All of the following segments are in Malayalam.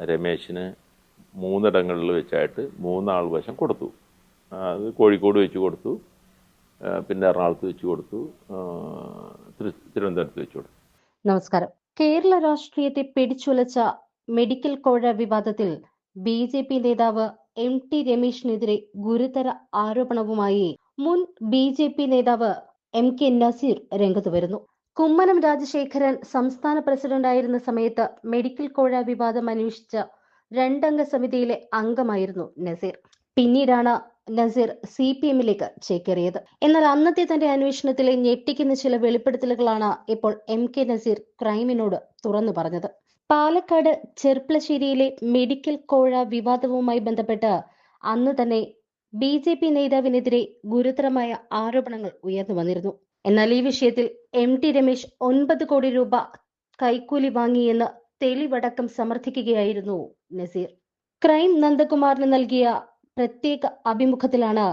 രമേശിന് 3 ഇടങ്ങളിൽ വെച്ചായിട്ട് 3 ആൾ വശം കൊടുത്തു. അത് കോഴിക്കോട് വെച്ച് കൊടുത്തു, പിന്നെ എറണാകുളത്ത് വെച്ച് കൊടുത്തു, തിരുവനന്തപുരത്ത് വെച്ച് കൊടുത്തു. നമസ്കാരം. കേരള രാഷ്ട്രീയത്തെ പിടിച്ചുലച്ച മെഡിക്കൽ കോഴ വിവാദത്തിൽ BJP നേതാവ് MT രമേശിനെതിരെ ഗുരുതര ആരോപണവുമായി മുൻ BJP നേതാവ് MK നസീർ രംഗത്ത് വരുന്നു. കുമ്മനം രാജശേഖരൻ സംസ്ഥാന പ്രസിഡന്റായിരുന്ന സമയത്ത് മെഡിക്കൽ കോഴ വിവാദം അന്വേഷിച്ച 2-അംഗ സമിതിയിലെ അംഗമായിരുന്നു നസീർ. പിന്നീടാണ് നസീർ CPM-ലേക്ക് ചേക്കേറിയത്. എന്നാൽ അന്നത്തെ തന്റെ അന്വേഷണത്തിലെ ഞെട്ടിക്കുന്ന ചില വെളിപ്പെടുത്തലുകളാണ് ഇപ്പോൾ MK നസീർ ക്രൈമിനോട് തുറന്നു പറഞ്ഞത്. പാലക്കാട് ചെർപ്പളശ്ശേരിയിലെ മെഡിക്കൽ കോഴ വിവാദവുമായി ബന്ധപ്പെട്ട് അന്ന് തന്നെ BJP നേതാവിനെതിരെ ഗുരുതരമായ ആരോപണങ്ങൾ ഉയർന്നു വന്നിരുന്നു. എന്നാൽ ഈ വിഷയത്തിൽ MT രമേശ് 9 കോടി രൂപ കൈക്കൂലി വാങ്ങിയെന്ന് തെളിവടക്കം സമർത്ഥിക്കുകയായിരുന്നു നസീർ. ക്രൈം നന്ദകുമാറിന് നൽകിയ പ്രത്യേക അഭിമുഖത്തിലാണ്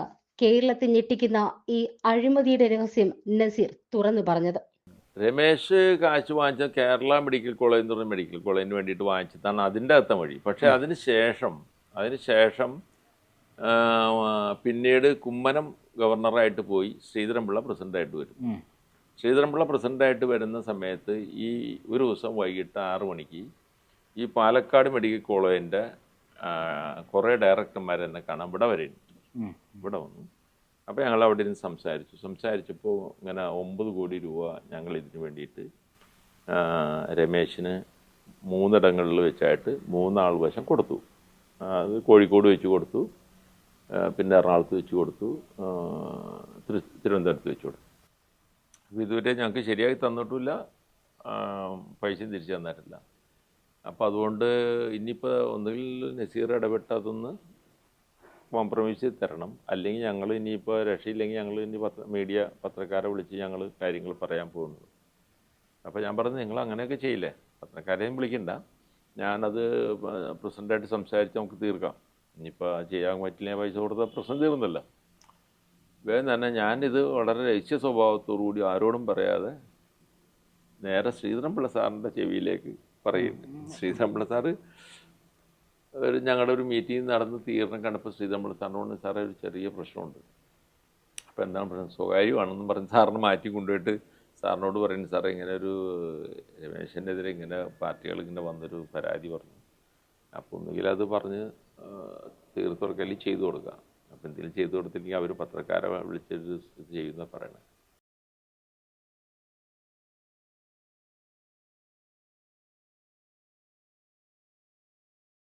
കേരളത്തെ ഞെട്ടിക്കുന്ന ഈ അഴിമതിയുടെ രഹസ്യം നസീർ തുറന്നു പറഞ്ഞത്. രമേശ് കാശ് വാങ്ങിച്ച കേരള മെഡിക്കൽ കോളേജ് എന്ന് പറഞ്ഞ മെഡിക്കൽ കോളേജിന് വേണ്ടിയിട്ട് വാങ്ങിച്ചതാണ് അതിൻ്റെ അകത്ത വഴി. പക്ഷേ അതിന് ശേഷം പിന്നീട് കുമ്മനം ഗവർണറായിട്ട് പോയി ശ്രീധരൻപിള്ള പ്രസിഡൻ്റായിട്ട് വരും. ശ്രീധരൻപിള്ള പ്രസിഡൻ്റായിട്ട് വരുന്ന സമയത്ത് ഈ ഒരു ദിവസം വൈകിട്ട് 6 മണിക്ക് ഈ പാലക്കാട് മെഡിക്കൽ കോളേജിൻ്റെ കുറേ ഡയറക്ടർമാർ എന്നെ കാണാൻ ഇവിടെ വന്നു. അപ്പോൾ ഞങ്ങൾ അവിടെ ഇരുന്ന് സംസാരിച്ചപ്പോൾ ഇങ്ങനെ 9 കോടി രൂപ ഞങ്ങൾ ഇതിന് വേണ്ടിയിട്ട് രമേശിന് 3 ഇടങ്ങളിൽ വെച്ചായിട്ട് 3 ആൾ വശം കൊടുത്തു. അത് കോഴിക്കോട് വെച്ച് കൊടുത്തു, പിന്നെ എറണാകുളത്ത് വെച്ച് കൊടുത്തു, തിരുവനന്തപുരത്ത് വെച്ച് കൊടുത്തു. അപ്പോൾ ഇതുവരെ ഞങ്ങൾക്ക് ശരിയായി തന്നിട്ടില്ല, പൈസയും തിരിച്ചു തന്നിട്ടില്ല. അപ്പോൾ അതുകൊണ്ട് ഇനിയിപ്പോൾ ഒന്നുകിൽ നസീർ ഇടപെട്ട് അതൊന്ന് കോംപ്രമൈസ് തരണം, അല്ലെങ്കിൽ ഞങ്ങൾ ഇനിയിപ്പോൾ രക്ഷയില്ലെങ്കിൽ ഞങ്ങൾ ഇനി പത്രക്കാരെ വിളിച്ച് ഞങ്ങൾ കാര്യങ്ങൾ പറയാൻ പോകുന്നത്. അപ്പോൾ ഞാൻ പറഞ്ഞു, നിങ്ങൾ അങ്ങനെയൊക്കെ ചെയ്യില്ലേ, പത്രക്കാരെയും വിളിക്കണ്ട, ഞാനത് പ്രസിഡൻ്റായിട്ട് സംസാരിച്ച് നമുക്ക് തീർക്കാം. ഇനിയിപ്പോൾ ചെയ്യാൻ പറ്റില്ല, പൈസ കൊടുത്താൽ പ്രശ്നം തീർന്നല്ലോ. വേഗം തന്നെ ഞാനിത് വളരെ രഹസ്യ സ്വഭാവത്തോടുകൂടി ആരോടും പറയാതെ നേരെ ശ്രീധരൻപിള്ള സാറിൻ്റെ ചെവിയിലേക്ക് പറയുന്നുണ്ട്. ശ്രീധരൻപിള്ള സാറ് ഞങ്ങളുടെ ഒരു മീറ്റിംഗ് നടന്ന് തീർന്ന് കണ്ടപ്പോൾ ശ്രീധരൻപിള്ള സാറിനോട് സാറേ ഒരു ചെറിയ പ്രശ്നമുണ്ട്, അപ്പോൾ എന്താണ് പ്രശ്നം, സ്വകാര്യമാണെന്നും പറഞ്ഞ് സാറിന് മാറ്റി കൊണ്ടുപോയിട്ട് സാറിനോട് പറയുന്നു, സാറേ ഇങ്ങനെ ഒരു രമേശിനെതിരെ ഇങ്ങനെ പാർട്ടികൾ ഇങ്ങനെ വന്നൊരു പരാതി പറഞ്ഞു, അപ്പോൾ ഒന്നുകിൽ അത് പറഞ്ഞ് തീർത്തുറക്കല് ചെയ്തു കൊടുക്കുക, അപ്പോൾ എന്തെങ്കിലും ചെയ്തു കൊടുത്തില്ലെങ്കിൽ അവർ പത്രക്കാരെ വിളിച്ചൊരു ചെയ്യുന്ന പറയണേ.